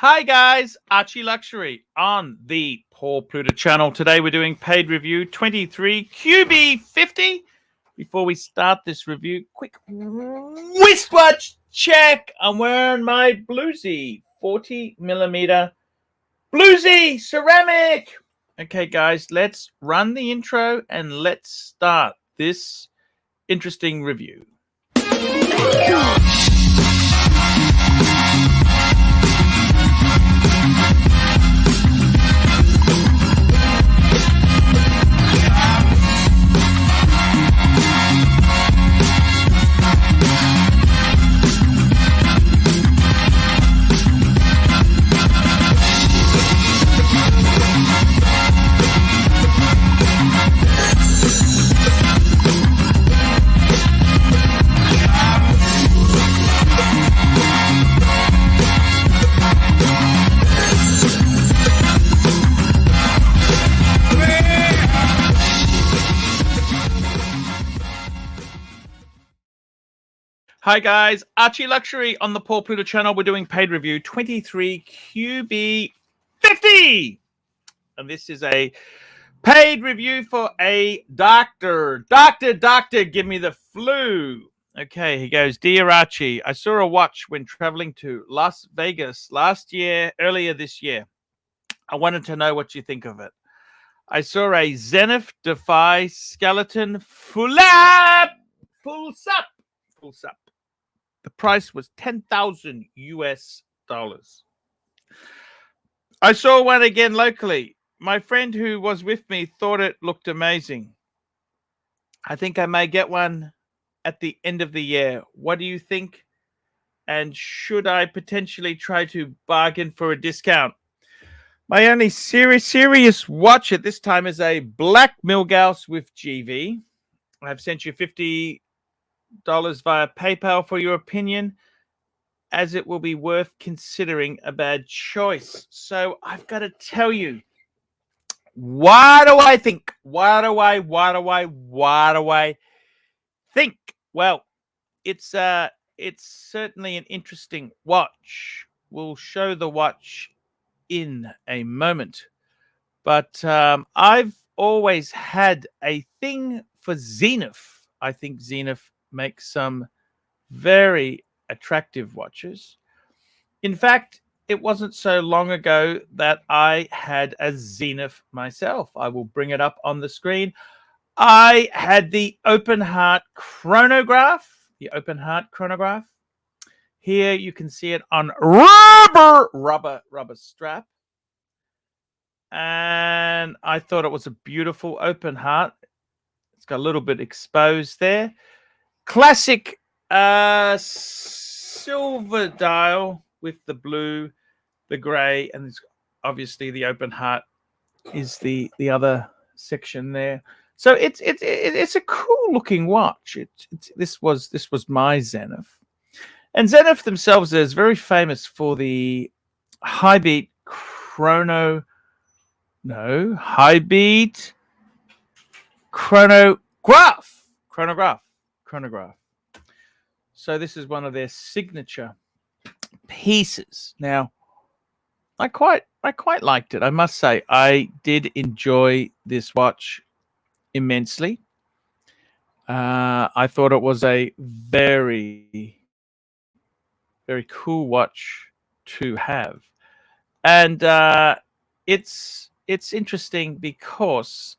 Hi guys, ArchieLuxury on the Pluta channel. Today we're doing paid review 23 QB50. Before we start this review, quick wristwatch check. I'm wearing my Bluesy 40mm Bluesy ceramic. Okay guys, let's run the intro and let's start this interesting review. Hi guys, ArchieLuxury on the Pluta channel. We're doing paid review 23 QB50. And this is a paid review for a doctor. Doctor, give me the flu. Okay, he goes, Dear Archie, I saw a watch when traveling to Las Vegas earlier this year. I wanted to know what you think of it. I saw a Zenith Defy skeleton Fulsap. The price was $10,000 US. I saw one again locally. My friend who was with me thought it looked amazing. I think I may get one at the end of the year. What do you think? And should I potentially try to bargain for a discount? My only serious watch at this time is a black Milgauss with GV. I've sent you $50 via PayPal for your opinion, as it will be worth considering a bad choice. So I've got to tell you, what do I think? What do I think? Well, it's certainly an interesting watch. We'll show the watch in a moment. But I've always had a thing for Zenith. I think Zenith makes some very attractive watches. In fact, it wasn't so long ago that I had a Zenith myself. I will bring it up on the screen. I had the open heart chronograph. Here you can see it on rubber strap. And I thought it was a beautiful open heart. It's got a little bit exposed there. Classic silver dial with the blue, the gray, and obviously the open heart is the other section there. So it's a cool looking watch. This was my Zenith, and Zenith themselves is very famous for the high beat chronograph. So this is one of their signature pieces. Now, I quite liked it. I must say, I did enjoy this watch immensely. I thought it was a very, very cool watch to have, and it's interesting because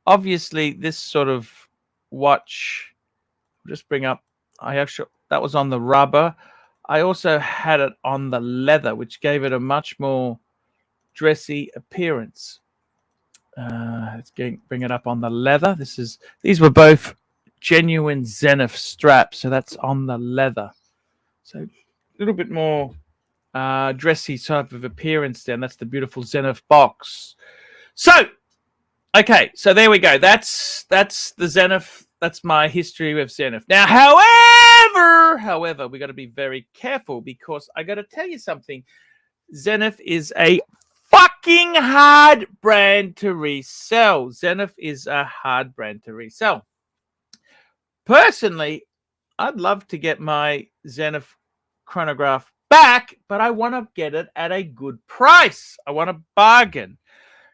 obviously this sort of watch. Just bring up. That was on the rubber. I also had it on the leather, which gave it a much more dressy appearance. Let's bring it up on the leather. These were both genuine Zenith straps, so that's on the leather. So a little bit more dressy type of appearance there. And that's the beautiful Zenith box. So, okay, so there we go. That's the Zenith. That's my history with Zenith. Now, however, we got to be very careful because I got to tell you something. Zenith is a fucking hard brand to resell. Zenith is a hard brand to resell. Personally, I'd love to get my Zenith chronograph back, but I want to get it at a good price. I want a bargain.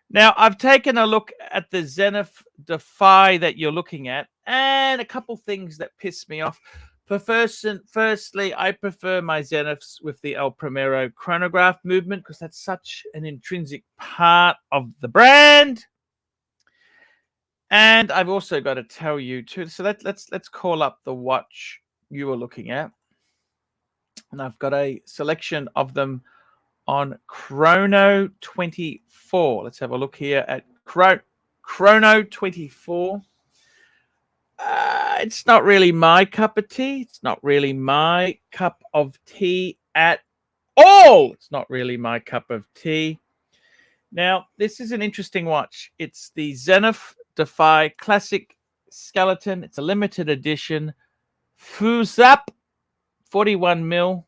Now, I've taken a look at the Zenith Defy that you're looking at, and a couple things that piss me off. Firstly, I prefer my Zeniths with the El Primero chronograph movement because that's such an intrinsic part of the brand. And I've also got to tell you too. So let's call up the watch you were looking at, and I've got a selection of them on Chrono 24. Let's have a look here at Chrono 24. It's not really my cup of tea. It's not really my cup of tea at all. It's not really my cup of tea. Now, this is an interesting watch. It's the Zenith Defy Classic Skeleton. It's a limited edition. Fulsap, 41 mil.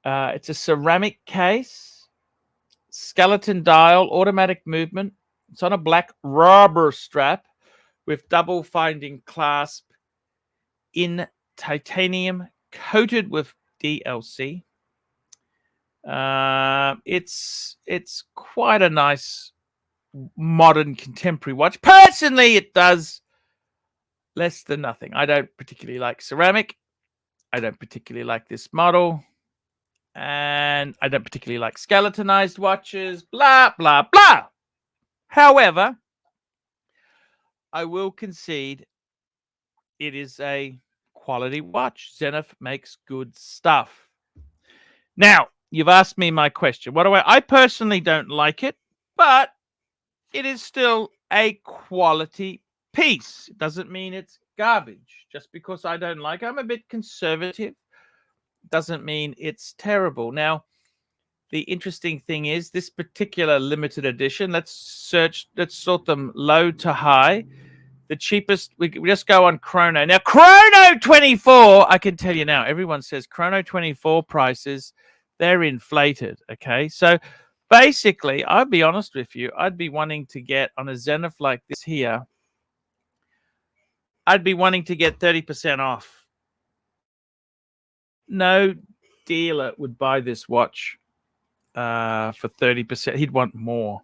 It's a ceramic case, skeleton dial, automatic movement. It's on a black rubber strap with double finding clasp in titanium, coated with DLC. It's quite a nice modern contemporary watch. Personally, it does less than nothing. I don't particularly like ceramic. I don't particularly like this model. And I don't particularly like skeletonized watches, blah, blah, blah. However, I will concede it is a quality watch. Zenith makes good stuff. Now, you've asked me my question. What do I personally don't like it, but it is still a quality piece. It doesn't mean it's garbage. Just because I don't like it, I'm a bit conservative, doesn't mean it's terrible. Now, the interesting thing is this particular limited edition. Let's sort them low to high. The cheapest, we just go on Chrono. Now, Chrono 24, I can tell you now, everyone says Chrono 24 prices, they're inflated, okay? So basically, I'll be honest with you, I'd be wanting to get on a Zenith like this here, I'd be wanting to get 30% off. No dealer would buy this watch for 30%. He'd want more.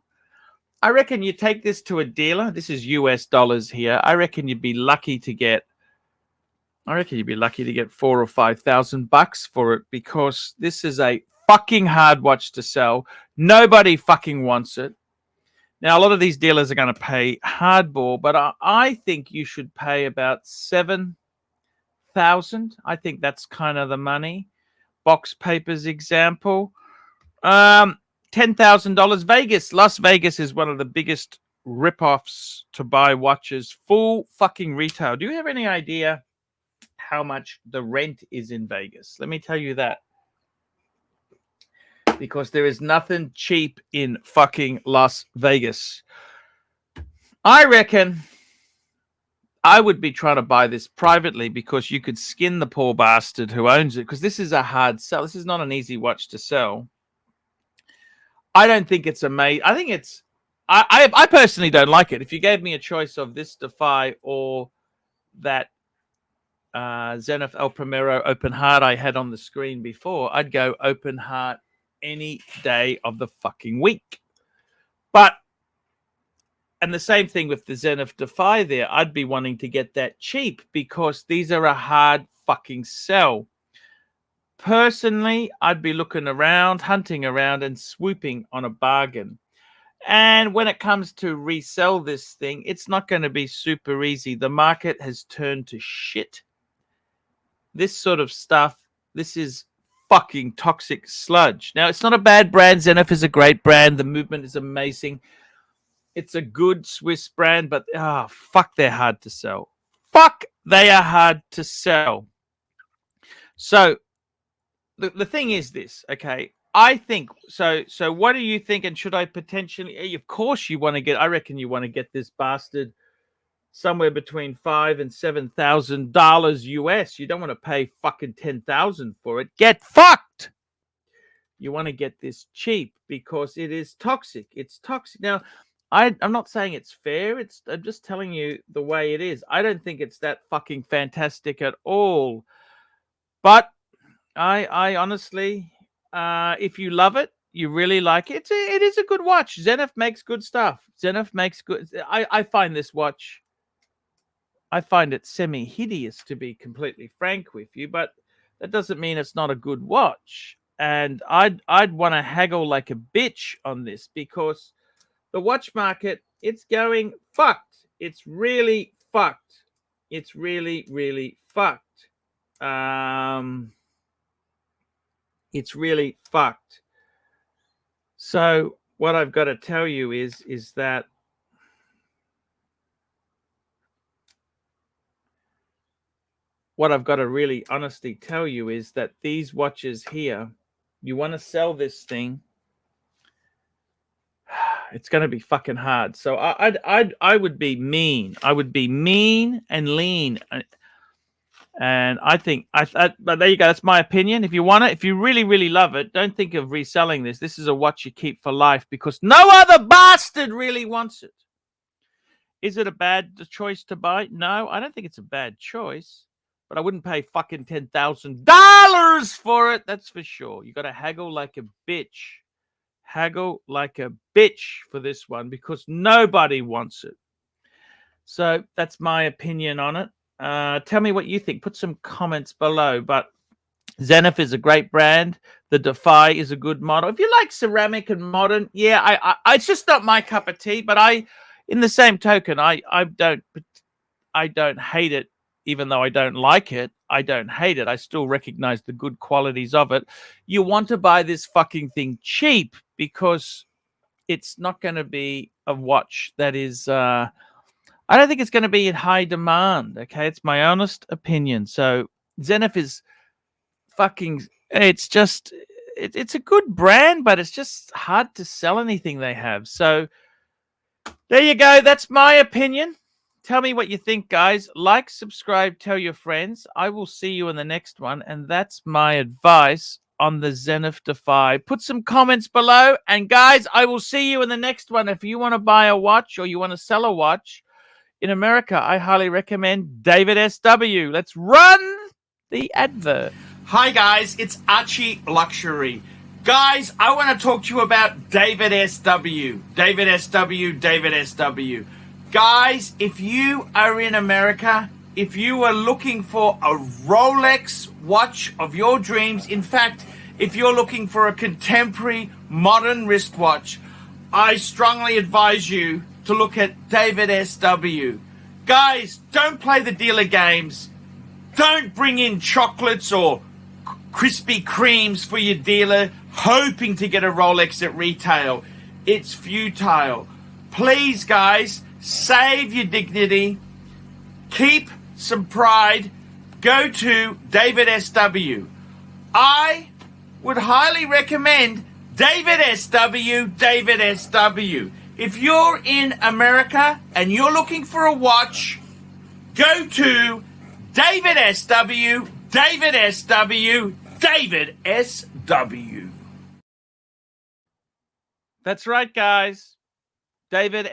I reckon you take this to a dealer. This is US dollars here. I reckon you'd be lucky to get. I reckon you'd be lucky to get $4,000 or $5,000 for it because this is a fucking hard watch to sell. Nobody fucking wants it. Now a lot of these dealers are going to pay hardball, but I think you should pay about $7,000. I think that's kind of the money. Box papers example. $10,000. Vegas, Las Vegas is one of the biggest rip-offs to buy watches. Full fucking retail. Do you have any idea how much the rent is in Vegas? Let me tell you that. Because there is nothing cheap in fucking Las Vegas. I reckon I would be trying to buy this privately because you could skin the poor bastard who owns it because this is a hard sell. This is not an easy watch to sell. I don't think it's amazing. I think it's. I personally don't like it. If you gave me a choice of this Defy or that Zenith El Primero Open Heart I had on the screen before, I'd go Open Heart any day of the fucking week. But and the same thing with the Zenith Defy there. I'd be wanting to get that cheap because these are a hard fucking sell. Personally, I'd be looking around, hunting around, and swooping on a bargain. And when it comes to resell this thing, it's not going to be super easy. The market has turned to shit. This sort of stuff, this is fucking toxic sludge. Now, it's not a bad brand. Zenith is a great brand. The movement is amazing. It's a good Swiss brand, but fuck, they're hard to sell. Fuck, they are hard to sell. So, the thing is this, okay? I think so. What do you think? And should I potentially? Of course, you want to get. I reckon you want to get this bastard somewhere between $5,000 and $7,000 US. You don't want to pay fucking $10,000 for it. Get fucked. You want to get this cheap because it is toxic. It's toxic. Now, I'm not saying it's fair. I'm just telling you the way it is. I don't think it's that fucking fantastic at all. But I honestly, if you love it, you really like it. It is a good watch. Zenith makes good stuff. Zenith makes good. I find this watch. I find it semi-hideous, to be completely frank with you, but that doesn't mean it's not a good watch. And I'd want to haggle like a bitch on this, because the watch market, it's going fucked. It's really fucked. It's really, really fucked. It's really fucked. So what I've got to tell you is that what I've got to really honestly tell you is that these watches here, you want to sell this thing, it's going to be fucking hard. So I would be mean. I would be mean and lean. And I think but there you go. That's my opinion. If you want it, if you really, really love it, don't think of reselling this. This is a watch you keep for life, because no other bastard really wants it. Is it a bad choice to buy? No, I don't think it's a bad choice, but I wouldn't pay fucking $10,000 for it. That's for sure. You got to haggle like a bitch. Haggle like a bitch for this one, because nobody wants it. So that's my opinion on it. Tell me what you think. Put some comments below. But Zenith is a great brand. The Defy is a good model. If you like ceramic and modern, yeah, it's just not my cup of tea. But in the same token, I don't hate it, even though I don't like it. I don't hate it. I still recognize the good qualities of it. You want to buy this fucking thing cheap, because it's not going to be a watch that is. I don't think it's going to be in high demand. Okay, it's my honest opinion. So Zenith is fucking. It's just. It's a good brand, but it's just hard to sell anything they have. So there you go. That's my opinion. Tell me what you think, guys. Like, subscribe, tell your friends. I will see you in the next one. And that's my advice on the Zenith Defy. Put some comments below. And guys, I will see you in the next one. If you want to buy a watch or you want to sell a watch in America, I highly recommend David SW. Let's run the advert. Hi guys, it's ArchieLuxury. Guys, I want to talk to you about David SW. David SW, David SW. Guys, if you are in America, if you are looking for a Rolex watch of your dreams, in fact, if you're looking for a contemporary modern wristwatch, I strongly advise you to look at David SW. Guys, don't play the dealer games. Don't bring in chocolates or Krispy Kremes for your dealer, hoping to get a Rolex at retail. It's futile. Please, guys, save your dignity. Keep some pride. Go to David SW. I would highly recommend David SW, David SW. If you're in America and you're looking for a watch, go to David SW, David SW, David SW. That's right, guys. David